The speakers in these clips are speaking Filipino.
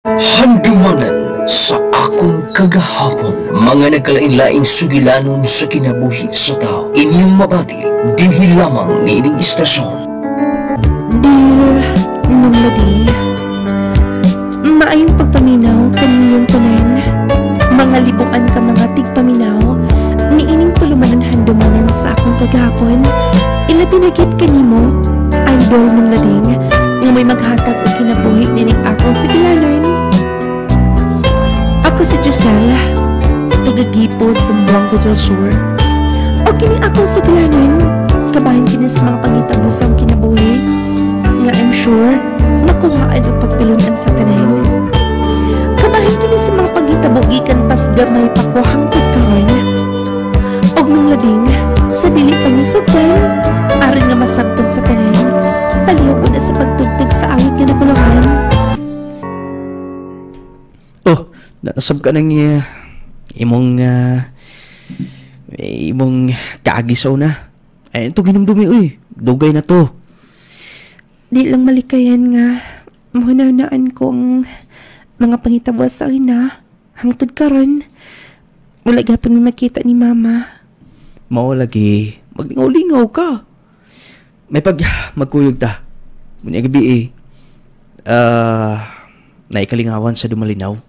Handumanan sa akong kagahapon, mga nagkalain-laing sugilanon sa kinabuhi sa tao. Inyong mabati, dinhi lamang ni ining istasyon. Dear Nunladi, maayong pagpaminaw kaniyong tanan. Mga libuan ka mga tigpaminaw, niining tulumanan handumanan sa akong kagahapon. Ilabi na gid kanimo, idol Nunlading, nga may maghatag o kinabuhi nining akong sugilanon. Ako si Giselle, tagagipo sa Buanga del Sur. O kining akong sugilanon, kabahan kini sa mga pangitabo sa akong kinabuhi, nga I'm sure makuhaan o pagpilunan sa tanan. Kabahin kini sa mga pangitabo gikan pas gamay pa ko hangtod karon. Og nung lading sa dili pa ni sugdan, aron nga masabtan sa tanan, palihog na sa pagtugtog sa awit nga nakulangan. Oh, nasab ka ng imong kaagisaw na. Ay, ito ginumdumi, uy. Dugay na to. Di lang malikayan nga mahunahunaan kong mga pangitabo sa ina hangtod karon. Wala gapon mo makita ni mama. Mao lagi, maglingaw-lingaw ka. May pag magkuyog ta. Muna gabi naikalingawan sa Dumalinaw.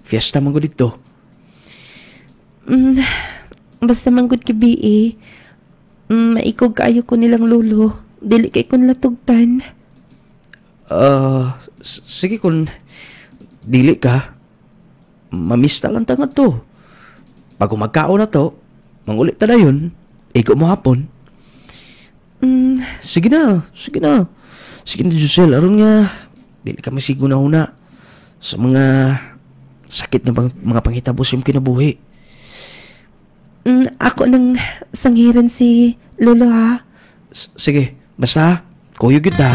Fiesta man ko dito. Basta manggod kibi maikog kaayo ko nilang lolo. Dili kay kon latugtan. Sige kung dili ka, mamista lang tanga to. Pag magkaon na to, mangulit ta na yun, igo mo hapon. Sige na. Sige na, Giselle. Aron nga, dili ka masiguna-una sa mga sakit na mga panghitabo sa iyong kinabuhi. Ako nang sanghiran si lolo ha. Sige, basta, kuyog yun ta.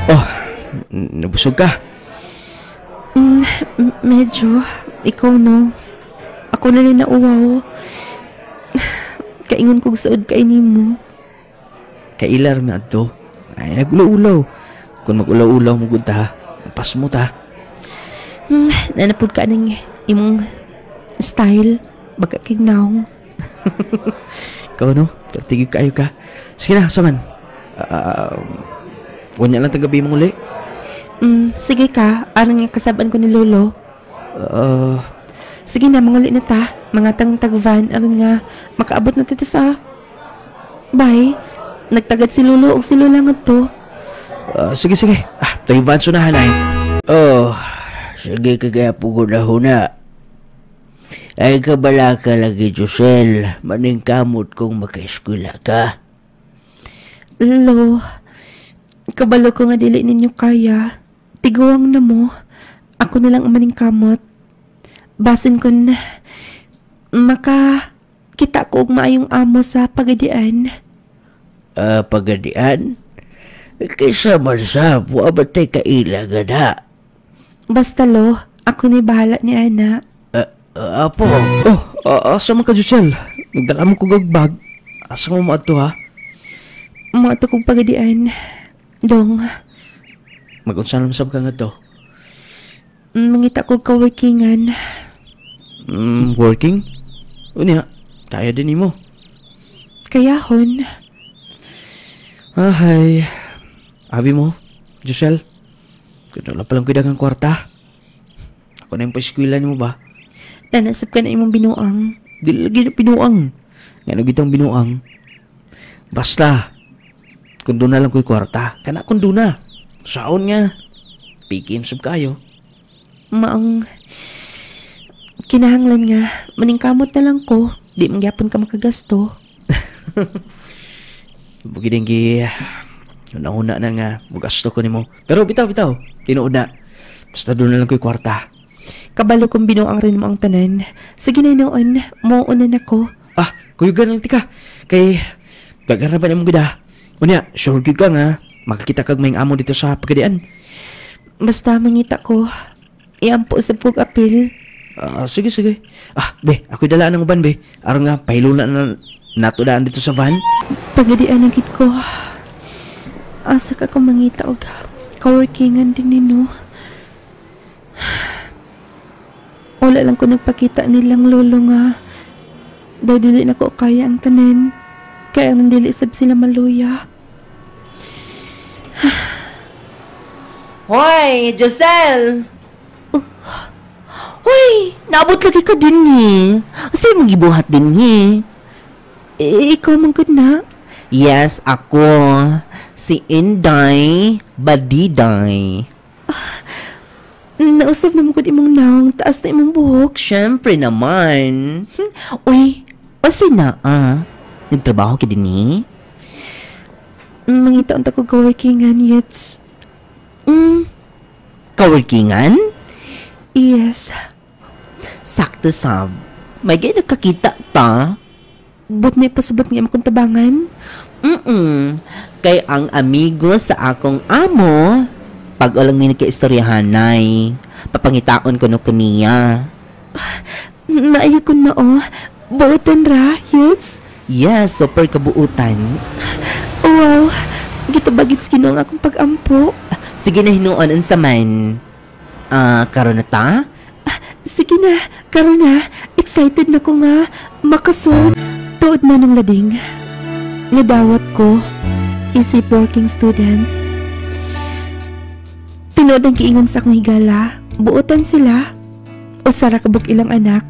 Oh, nabusog ka. Medyo, ikaw no. Ako na rin nauwaw. Kaingon kong saod kainin mo. Kailar na ito. Ay, nagulaw-ulaw. Kung magulaw-ulaw mo gud ta, pas mo ta. Nanapod ka ng imong style. Baga kignaw. Ikaw no, tigil kayo ka. Sige na, saman. Kunya lang tagabi mong uli. Sige ka, arang nga kasaban ko ni lolo. Sige na, mga na ta. Mga tag-van, arang nga makaabot na tita sa bye. Nagtagad si lolo o si lola nga to. Sige. Tayo van sunahan ay. Oh, sige kagaya pugod na huna. Ay kabala ka lagi, Giselle. Maning kamot kong makaeskwela ka. Lolo, kabalo ko nga dili ninyo kaya. Tiguang na mo. Ako na lang maning kamot. Basin ko na kita ko og maayong amo sa pagadian. Pagadian? Kaysa man sa buwabatay kaila gada. Basta lo, ako ni bahala ni ana. Apo? Asa man ka, Giselle? Nagdala mo ko gagbag. Asa mo maato ha? Maato kong pagadian. Dong. Mag-unsa naman sab ka nga to? Mangita ko ka-workingan. Working? Unya, kaya din mo. Kayahon. Ay, abi mo, Giselle. Kaya lang palang kuidang ang kwarta. Ako na yung pa-eskwila mo ba? Nanasap ka na imong binuang. Di lagi na pinuang. Nga gitang binuang. Basta, kundo na lang ko'y kwarta. Kana kundo na. Saon nga. Pikim sub kayo. Maang kinahanglan nga, maningkamot na lang ko. Di mangyapon ka makagasto. Bukid ang una-una na nga, magasto ko ni mo. Pero bitaw. Tinuod na. Basta doon na lang ko'y kwarta. Kabalo kong binuang rin mo ang tanan. Sige na noon, mauunan ako. Kuyugan lang tika. Kay, gagaraban ang gida. Unya, sure good ka nga. Makakita kag may amo dito sa pagadian. Basta mangita ko. Iampo sa pug apil. Sige. Be, ako'y dalaan ng uban, be. Araw nga, pahilo na natudaan dito sa van. Pagadian ang git ko. Asa ka kung mangita og kaworkingan din nino. Wala lang ko nagpakita nilang lolo nga. Dahil dili na ko kaya ang tanin. Kaya nang dili sab sila maluya. Hoy, Josel! Uy! Naabot lagi ka din Sa'yo mong gibuhat din ikaw man good na? Yes, ako. Si Inday Badiday. Nausap naman ko imong naong taas na imong buhok. Siyempre naman. Uy! Asa na, nagtrabaho ka din Mangita unta ko ka-workingan yet. Kaworkingan? Yes. Sakto sab. May gaya nagkakita ta. But may pasabot nga imong tabangan. Kay ang amigo sa akong amo, pag ulang ni nagka-istoryahanay, papangitaon ko no kaniya. Naayo ko na Buutan ra, yes? Yes, super kabuutan. Wow, gitabagits kinong akong pag-ampo. Sige na hinuon unsa man. Karon na ta? Sige na, karon na. Excited na ko nga makasud. Tuod man ng lading. Nadawat ko, isip working student. Tinood ang kiingon sa akong higala. Buutan sila. O sara kabuk ilang anak.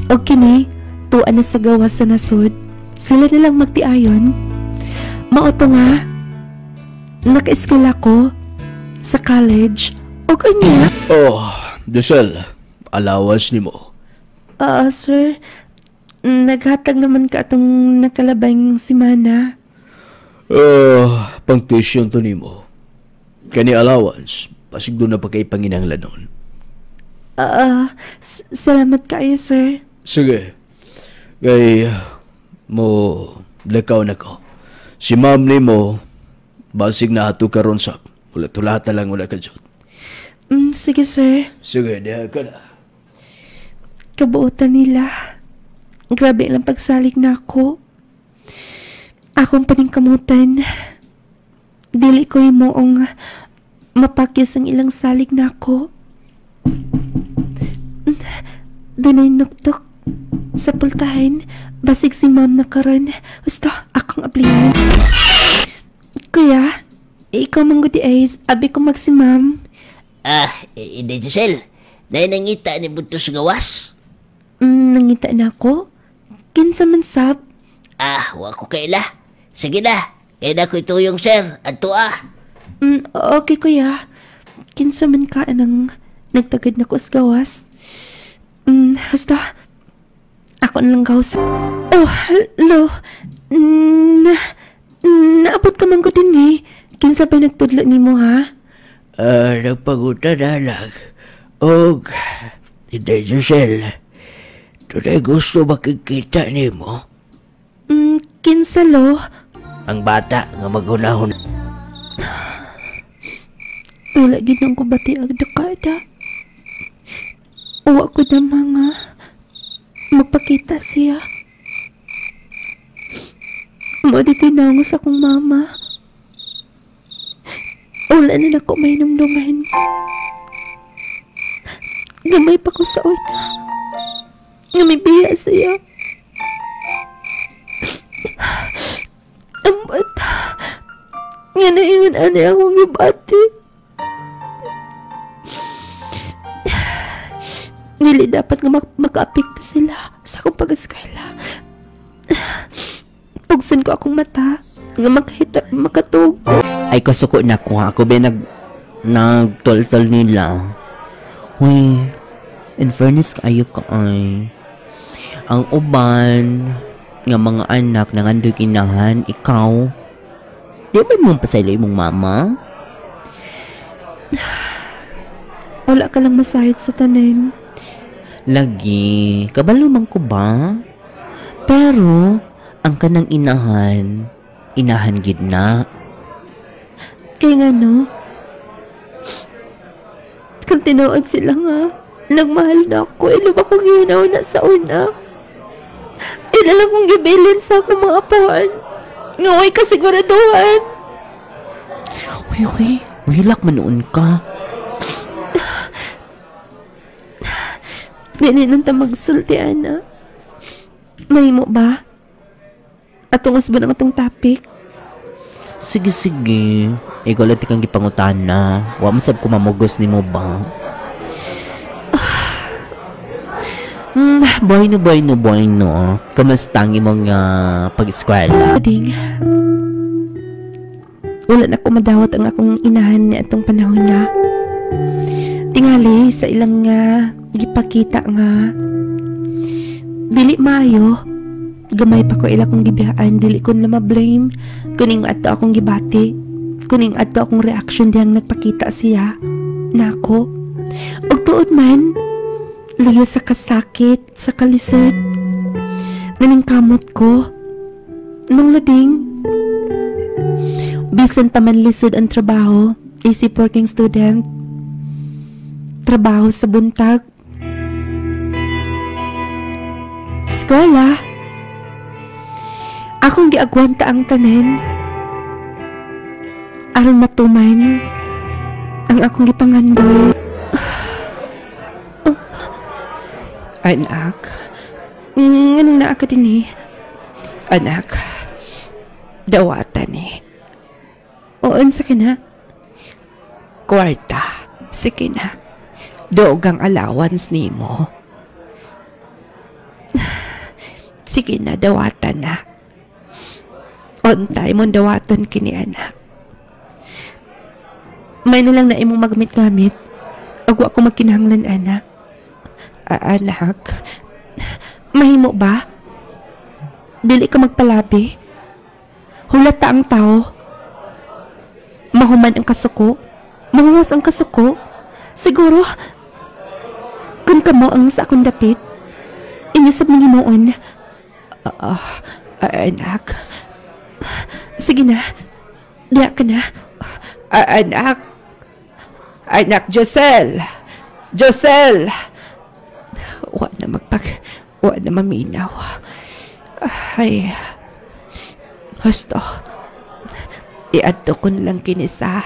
O kini, tuan na sa gawas sa nasud. Sila nilang magtiayon. Maoto nga, naka-eskwela ko sa college. O kanya. Oh, Josel, alawas ni mo. Sir, naghatag naman ka atong nakalabang simana. Pang tuition to ni mo. Kani allowance, pasig doon na pagkaipanginanglanon. Salamat kayo, sir. Sige, kay mo lakaw na ko. Si ma'am ni mo, basig na hato karon sa ulat-ulata lang wala ka dyan. Sige, sir. Sige, diha ka na. Kabuutan nila. Grabe lang pagsalig na ako. Akong paningkamutan. Dili ko moong mapakyas ang ilang salig na ako. Danay nuktok sa pultahin. Basig si ma'am na karon. Basta akong aplihan. Kuya, ikaw mong good eyes. Abi ko mag si ma'am. Hindi, Josel. Dahil nangita ni Buntos gawas. Nangita na ako? Kinsa man sab? Wa ko kaila. Sige na. Kaya na ko ituyong, sir. Adto Okay, kuya. Kinsa man ka nang nagtagad na ko sa gawas. Basta, ako na lang gawas. Oh, hello. Naabot ka man ko din Kinsa pa nagtudlo ni mo, ha? Nagpaguta na lang. Og, hindi, Josel. Tunay gusto makikita ni mo. Kinsa, lo? Ang bata nga maghunahon. Wala ginang ko bati ang dekada. Uwa ko na mga magpakita siya. Madi tinango sa akong mama. Wala na ako may numduman. Gamay pa ko sa una. Nga may biya siya. Ang bata. Nga na yun akong ibati. Nili dapat nga maka-apekto sila sa akong pag-eskwela. Pugsan ko akong mata nga makatugo. Ay kasuko na ko ako ba nagtol-tol nila. Huy, in fairness kayo ka ay. Ang uban nga mga anak nangandoy kinahan, ikaw. Di ba mong pasaylo imong mama? Wala ka lang masahid sa tanin. Lagi, kabalo man ko ba? Pero, ang kanang inahan gid na. Kaya nga no, kung tinuod sila nga, nagmahal na ako, ilo ba kong ginaw na sa una? Ilo lang kong gibilin sa akong mga apuan. Ngaway kasiguraduhan. Uy, hilak man noon ka. Dili nang ta magsulti, ana. Mahimo ba? Atong usban ang atong topic. Sige, sige. Ikaw lang kang gipangutan na. Wa masab ko mamugos ni mo ba? Boy no. Kamusta ang imong pag-eskwela? Ding. Wala na ko madawat ang akong inahan ni atong panahon na. Tingali sa ilang gipakita nga dili maayo. Gamay pa ko ila kong gibiyaan, dili ko na ma-blame. Kuning adto akong gibati. Kuning adto akong reaction diyang nagpakita siya. Nako. Og tuod man, liya sa kasakit, sa kalisod. Naningkamot ko. Nung lading, bisan pa man lisod ang trabaho, isip working student. Trabaho sa buntag. Eskwela. Akong giagwanta ang tanan. Aron matuman ang akong gipangandoy. Anak. Nganong naa ka din eh? Anak. Dawatan eh. Oon sa kina? Kwarta. Sige na. Dogang allowance ni mo. Sige na, dawatan na. On time mo dawatan kini anak. May na lang na imong magamit-gamit. Agwa ko magkinahanglan anak. Anak. Mahimo ba? Dili ka magpalabi. Hulata ang tao. Mahuman ang kasuko. Mahuwas ang kasuko. Siguro, kung kamo ang sa akong dapit, inisap mo himuon. Anak. Sige na. Diya ka na. Anak. Anak, Josel. Josel. Wa na maminaw. Ay. Gusto. Iadto ko lang kinisa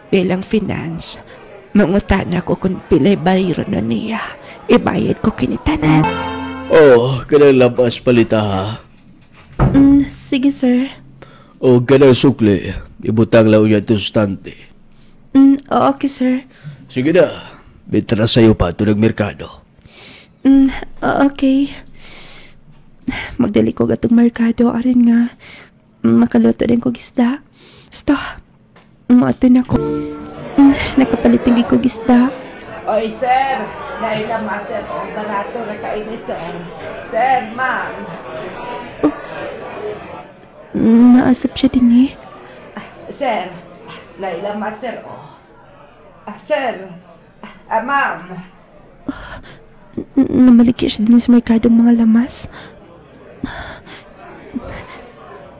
bilang finance. Mangutana ko kung pilay bayro na niya. Ibayad ko kinitanan. Oh, kanang labas palita ha. Sige, sir. O kanang sukli. Ibutang lang yan to stante. Okay, sir. Sige na. Bitra sa'yo pa ito ng merkado. Okay. Magdali ko gatong merkado. Arin nga. Makaluto din ko gisda. Sto. Maato na ko. Nakapalitin ko gisda. Oy, sir! Nailama, sir. Ang barato na kaini, sir. Sir, ma'am. Naasap siya din eh. Sir, nailama, sir. Sir, ma'am. Namaligya siya din sa merkadong mga lamas.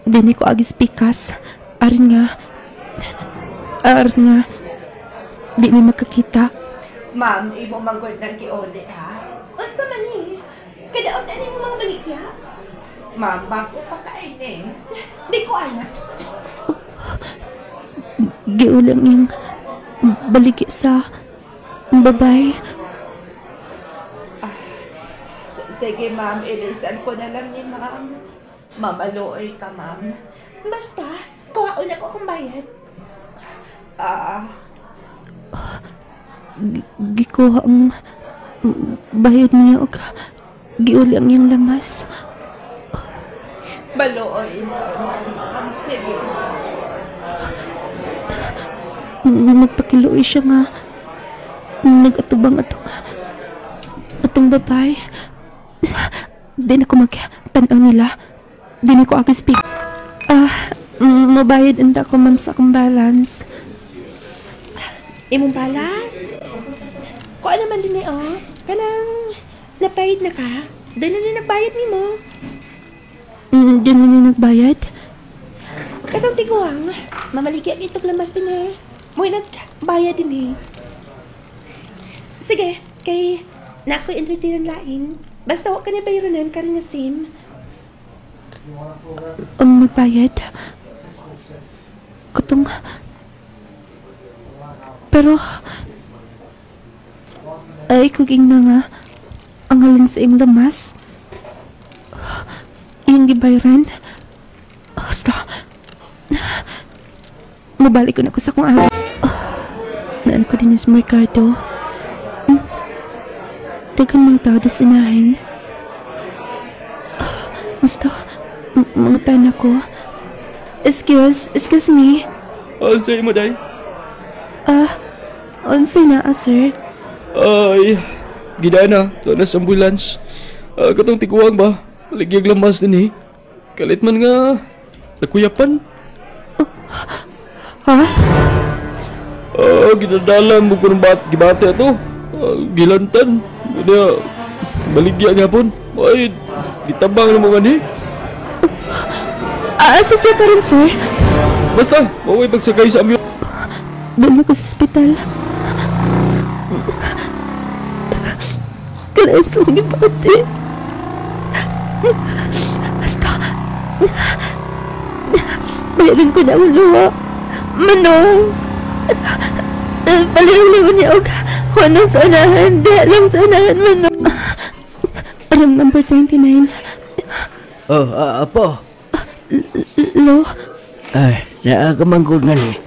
Dini ko agis pikas. Arin nga. Di mi magkakita. Ma'am, imo manggod ng kioli, ha? Unsa man ni? Kadaot na mo mga baligya? Ma'am, bago pa kainin. Di ko anak. Giulang yung baligya sa babay. Sige, ma'am. Ilisan ko na lang ni ma'am. Mamaluoy ka, ma'am. Basta, kuhaon ako kung bayad. Gikuha ang bayad niya o giulang yung lamas. Baluoy na, ma'am. Sige. Nagpakiluoy siya nga. Nag-atubang atong babay. Di na ko magtanaw nila. Di na ko speak. Mabayad anda ko, ma'am, sa akong balance. Imong balas? Ko naman din kanang nabayad na ka? Doon na nagbayad ni mo. Di na nagbayad? Katong tiguang, mamaligya kitong lamas din eh. Mo'y nagbayad din eh. Sige, kay na ako'y entertain lain. Basta huwag ka na bayronan ka rin na sim. Ang magbayad? Kutong... Pero... Ay, kuging na nga. ang halin sa iyong lamas. Iyong gibayran. Basta. Mabalik ko na ko sa kong aga. Naan ko din sa merkado. Dagan mga tao na sinahin. Basta. Mga tanak ko. Excuse me. Say mo, day. Unsay na, sir? Ay, gidana. Ito na sa ambulance. Katong tiguang ba? Ligyag lamas din eh. Kalit man nga. Nakuyapan. Ha? Ginadalan mo kung gibate ito. Gilantan. Gina, baligya nga po. Ay, gitabang na mga ni. Asa siya ka rin, sir? Basta, maway pagsakay sa amyo. Doon ako sa ospital. Kailangan sa mga pati. Basta. Bayaran ko na ang luwa. Manong. Paliw-liw niya og hunang sa unahan. Diha lang sa unahan, Manong. Room number 29. Apo. Lo. Ay, naagamangkod nga ni.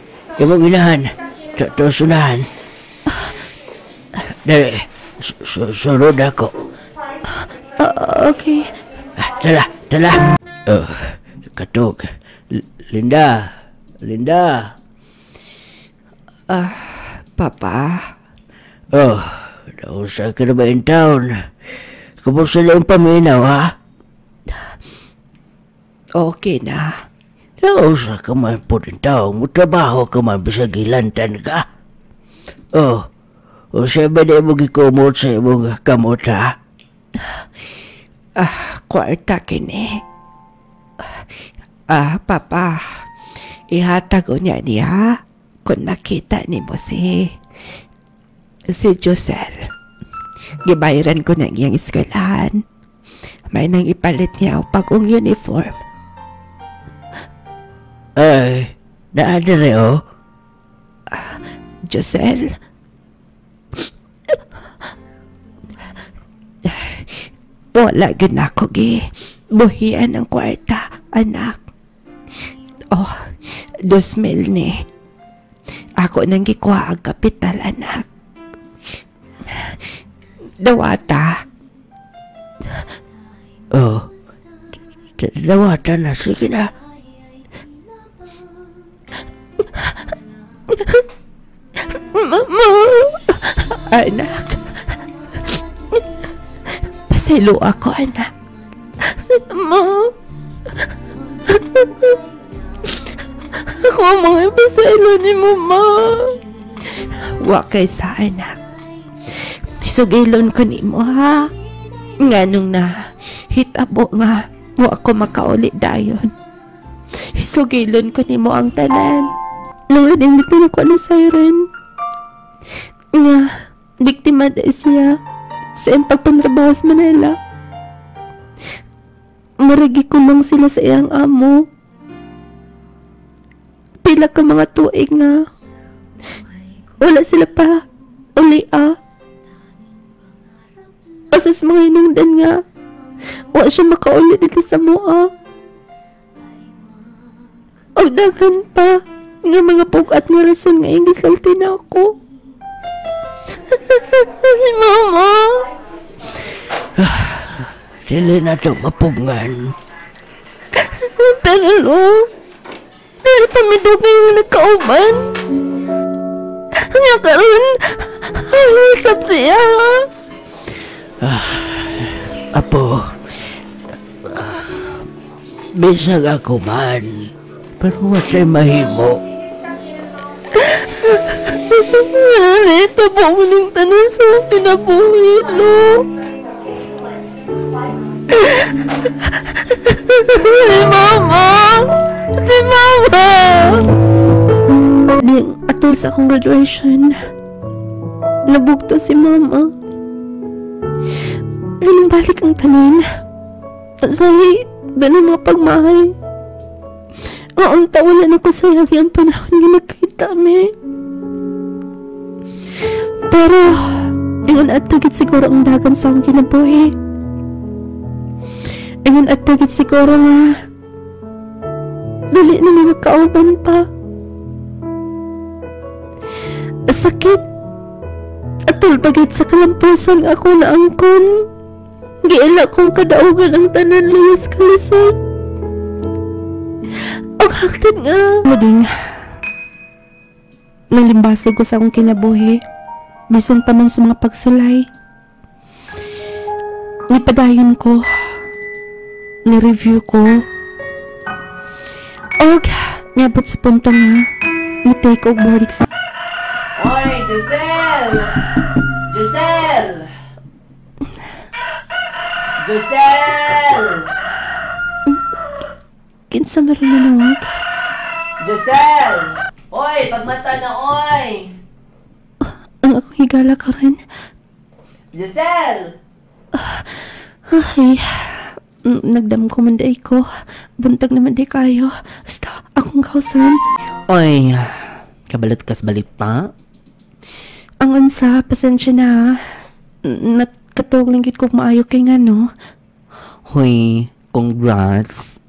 Yung inahan. Sunahan. Dali. Sunod ako. Okay. Tala. Katog. Linda. Papa. Nausa ka na ba in town? Kamusta lang paminaw, ha? Okay na. Nausa ka man po in town. Mutrabaho ka man bisag ilantan ka. O siya ba na mo gikumot sa imong kamot, ha? Kwarta kini. Papa. Ihatag ko niya kung nakita ni mo si Josel. Gibayaran ko ng iyang eskwelahan. May nang ipalit niya ang pag-ong uniform. Ay, naadere o? Josel. Wala gud na ako buhian ng kwarta, anak. 2,000 ni. Ako nang gikuha ang kapital, anak. Dawata. Dawata na. Sige na. Mama! Anak. Pasaylo ako, anak. Mama! Ako ang mga pasaylo ni Mama. Wakay sa anak. Sugilon ko ni mo, ha? Nga nung na hitabo nga mo ako makaulit dayon. Sugilon ko ni mo ang tanan. Nung lading-litin ako ng siren. Nga, biktima na siya sa pagpantrabaho sa Manila. Maragi ko lang sila sa iyang amo. Pila ka mga tuig nga. Wala sila pa ulia. Pasas mga hinungdan nga. Wala siya makauli dito sa mua. O dagan pa nga mga pugat nga rason nga yung gisalti na ako. Mama! Dili na ito mapungan. Pero lo, dili pa may dugay yung nagkauban. Nga karoon, halasap siya. Apo, bisag ako man, pero wasa'y mahimo. Ito po mo ng tanong sa kinabuhi, lo. Si Mama! Si Mama! Ding atol sa akong graduation, nabugto si Mama. Ganang balik ang tanin. Say, ganang mga pagmahay. Ang tawalan ako sayang yung panahon yung nagkita kami. Pero, Ingon at tagit siguro ang dagan sa akong kinabuhi. Ingon at tagit siguro nga dali na nga kauban pa. Sakit at tulpagit sa kalampusan ako na angkon. Giila kong kadaugan ang tanan lihis kalisod. Ang hagtad nga mading nalimbasig ko sa akong kinabuhi. Bisan pa man sa mga pagsulay. Nipadayon ko. Ni-review ko. Og niabot sa punto nga ni-take og board exam. Oy, Giselle! Giselle! Giselle! Kinsa maron na nawag? Giselle! Oy, pagmata na, oy! Ang akong higala ka rin. Giselle! Ay, nagdam ko man day ko. Buntag naman day kayo. Basta, akong kausan. Oy, kabalot kas balik pa? Ang unsa, pasensya na. Nakatulinggit ko maayo kay nga, no? Hoy, congrats.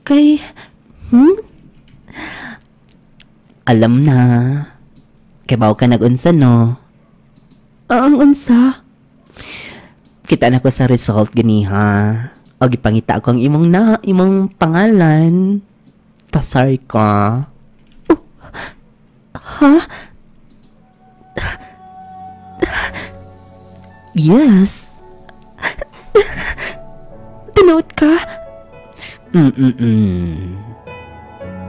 Kay, Alam na. Kay baw ka nag-unsa, no? ang unsa? Kita na ko sa result ganiha. O gipangita ko ang imong pangalan. Tasar ka. Ha? Yes. Tinood ka?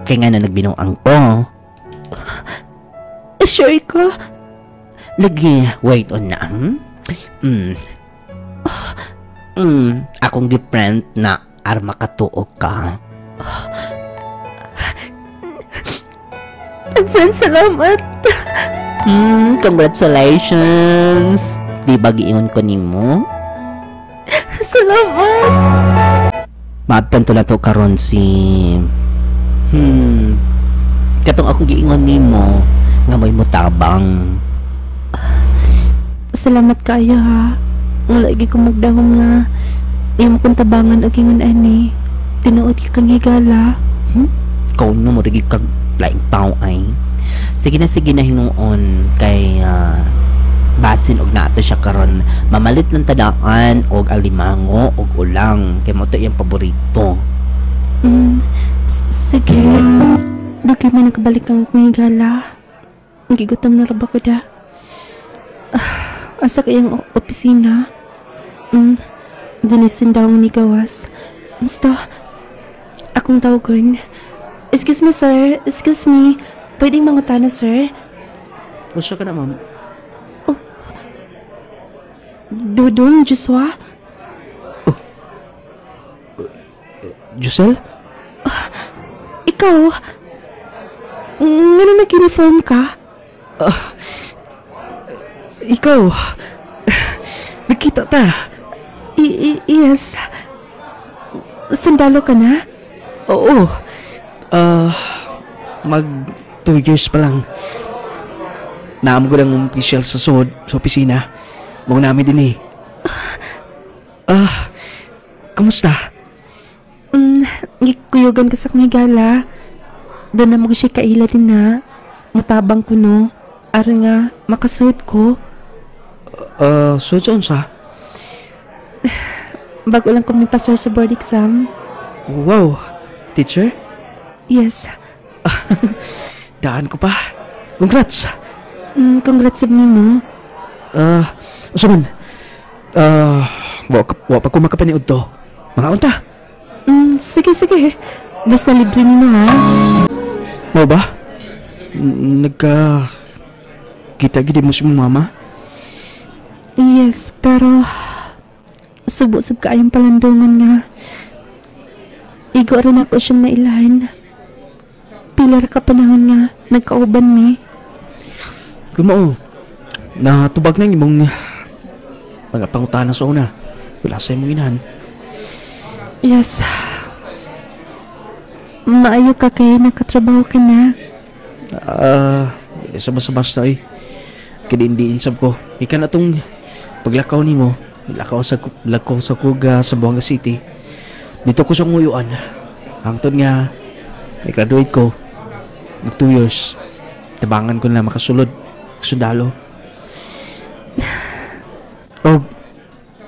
Kaya nga na nagbinuang ko. Sure ka? Lagi, wait on na. Akong different na arma katuog ka. Friend, salamat. Congratulations. Di ba giingon ko nimo? Salamat. Maaptan to na to karon si... Katong akong giingon nimo nga may mutabang. Salamat kayo, ha. Wala lagi ko magdahom nga iyong kong tabangan o gingon ani. Tinuod ka kang higala. Kau no mo rigi kag laing tao ay. Sige na hinuon kay basin og nato siya karon. Mamalit lang tadaan og alimango og ulang kay mo to iyang paborito. Sige. Bakit may nakabalik kang higala? Gigutom na raba ko da. Asa kayang opisina? Dinisin daw ni gawas. Basta, akong tawagon. Excuse me, sir. Excuse me. Pwedeng mangutana, sir? Usa ka na, ma'am. Dudong, Joshua? Giselle? Ikaw? Nga na nag-uniform ka? Ikaw? Nakita ta? Yes. Sundalo ka na? Oo. Mag 2 years pa lang. Naam ko ng official sa sud sa opisina. Mga namin din eh. Kamusta? Gikuyogan ka sa kamigala. Doon na mo siya kaila din na. Matabang ko no. Ara nga, makasuot ko. Suot sa? Bago lang ko magpasar sa board exam. Wow. Teacher? Yes. Daan ko pa. Congrats. Congrats sa mo. Usaman. Wa pa ko makapaniod to. Mga unta. Sige. Basta libre mo ha. Mo ba? Kita gid mo si mama? Yes, pero subok-sub ka ayong palandungan nga. Igo rin ako siyang nailahan. Pilar ka panahon nga, nagkauban mi. Kumao. Natubag na imong mga pangutana sa una. Wala sa imong inahan. Yes. Maayo ka kay nakatrabaho ka na. Sa basta-basta eh. Kaya hindi insab ko. Ika na tong paglakaw nimo, lakaw sa kuga sa Buanga City. Dito ko sa nguyuan. Hangtod nga i-graduate ko. Mag 2 years. Tabangan ko na makasulod. Sundalo. O,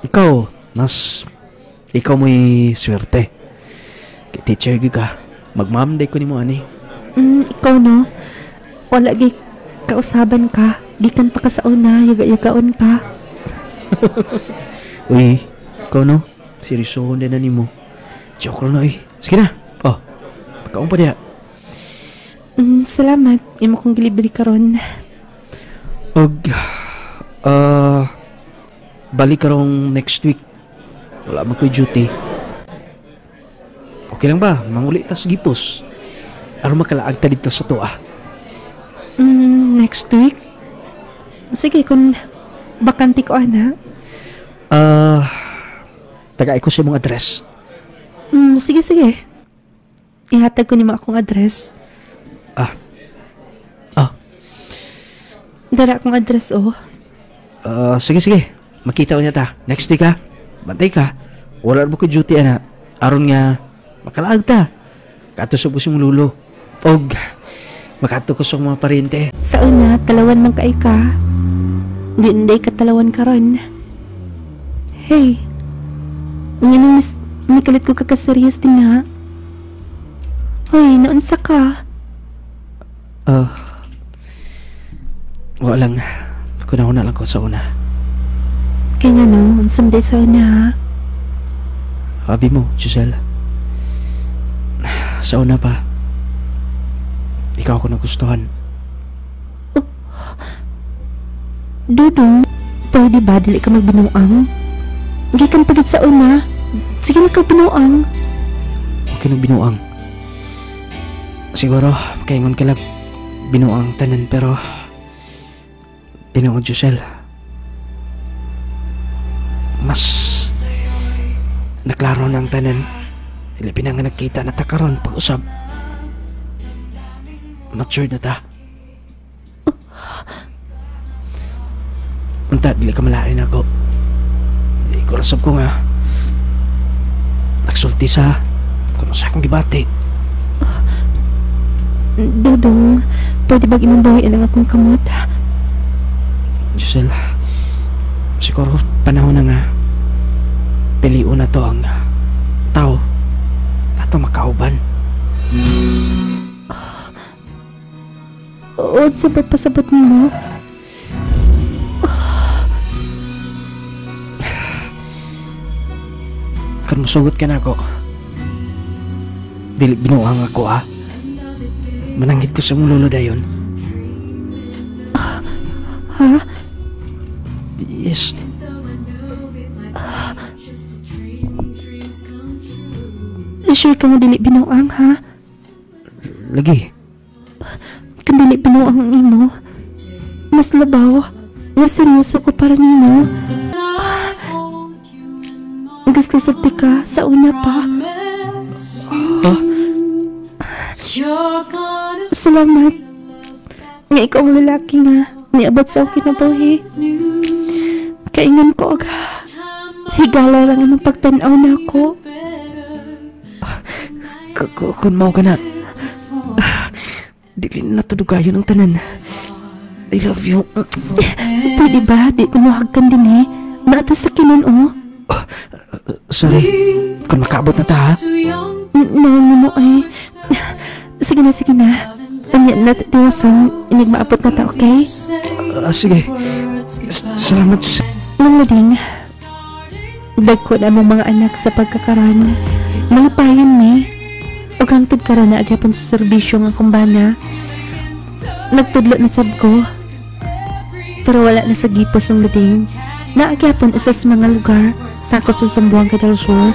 ikaw mo'y swerte. Kay teacher ka. Mag-mom day ko ni mo, ani. Ikaw no, wala gi kausaban ka. Gikan pa ka sa una, yaga-yagaon pa. Uy, ikaw no, seryosohon din na ni mo. Joke lang na, sige na. Oh, pagkaon pa diya. Salamat. Imo kong gilibili karon. Balik karong next week. Wala magko-duty. Okay lang ba? Manguli tas gipos. Aron makalaag ta dito sa tuwa. Next week? Sige, kung bakante ko, ana. Tagay ko sa mong address. Sige. Ihatag ko nimo akong address. Dara akong address, oh. Sige. Makita ko niya ta. Next week ha. Bantay ka. Wala mo ko duty, ana. Aron nga makalaag ta. Kato sa busong lulo. Makato ko sa mga parente. Sa una, talawan man kaay ka. Hindi ka talawan karon. Hey, ngayon may kalit ko kakaseryos din ha. Hoy, naunsa ka? Wala lang. Kunahuna lang ko sa una. Kaya nga no, someday sa una ha. Habi mo, Giselle. Sa una pa. Ikaw ako nagustuhan. Dudong, pwede ba dili ka magbinuang? Gikan pagit sa una. Sige na ka binuang. Okay na binuang. Siguro, makaingon ka lang binuang tanan, pero tinuod, Giselle. Mas naklaro na ang tanan. Ilipin nga nagkita na ta karon pag-usab. Mature na ta. Unta, dili ka malain ako. Di ko rasab ko nga nagsulti sa kung sa akong gibati. Dudong, pwede ba ginambawian ang akong kamot? Giselle, siguro panahon na nga piliun na to ang tao kato makauban. O, sa pasabot mo? Kan musugot ka na ako. Dili binuang ako, ha? Mananggit ko sa mong lolo dayon. Ha? Yes. Sure ka nga dili binuang, ha? Lagi. Kung dili binuang ang imo, mas labaw. Mas seryoso ko para nimo. Gusto sabti ka sa una pa. Salamat. Nga ikaw ang lalaki nga niabot sa akin na buhi. Kaingan ko higala lang ang pagtanaw na ako. Kung mau ka na, dili na tudugayon ang tanan. I love you. Pwede ba? Di ko mahagkan din eh. Naatas sa kinan, oh. Sorry. Kung makaabot na ta, ha? No, ay. Sige na. Anya na tiwasan, inig maabot na ta, okay? Sige. Salamat, Jose. Nang lading, dagko na mong mga anak sa pagkakaroon. Malipayan ni. O hangtod karon na agapon sa serbisyo ng kumbana. Nagtudlo na sab ko. Pero wala na sa gipos ng lading. Naagapon usas mga lugar sakop sa Zamboanga del Sur.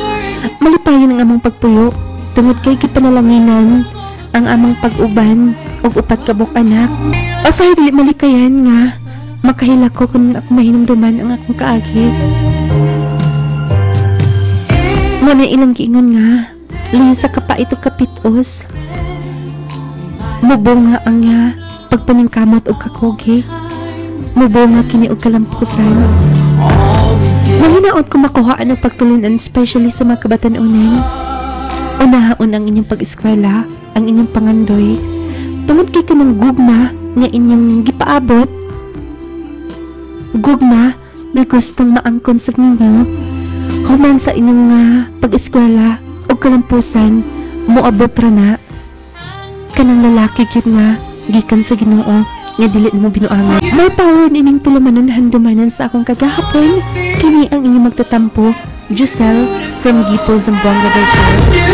Malipayan ang among pagpuyo. Tungod kay gipanalanginan ang among pag-uban og upat ka buok anak. Asay dili malikayan nga makahila ko kung ako mahinumduman ang akong kaagi. Muna ilang giingon nga liya sa kapait o kapitos. Mubong nga ang nga pagpaningkamot o kakugi. mubunga kini og kalampusan. Mahinaot ko makuhaan og pagtulunan, especially sa mga kabatan-unan. Unahaon ang inyong pag-eskwela, ang inyong pangandoy. Tungod kay kanang gugma nga inyong gipaabot. Gugma na gustong maangkon sa ninyo. Human sa inyong pag-eskwela o kalampusan, muabot ra na. Kanang lalaki gyud nga gikan sa Ginoo nga dili mo binuangan. May power nining tulumanon handumanan sa akong kagahapon. Kini ang inyong magtatampo, Giselle from Gipo, Zamboanga del Sur.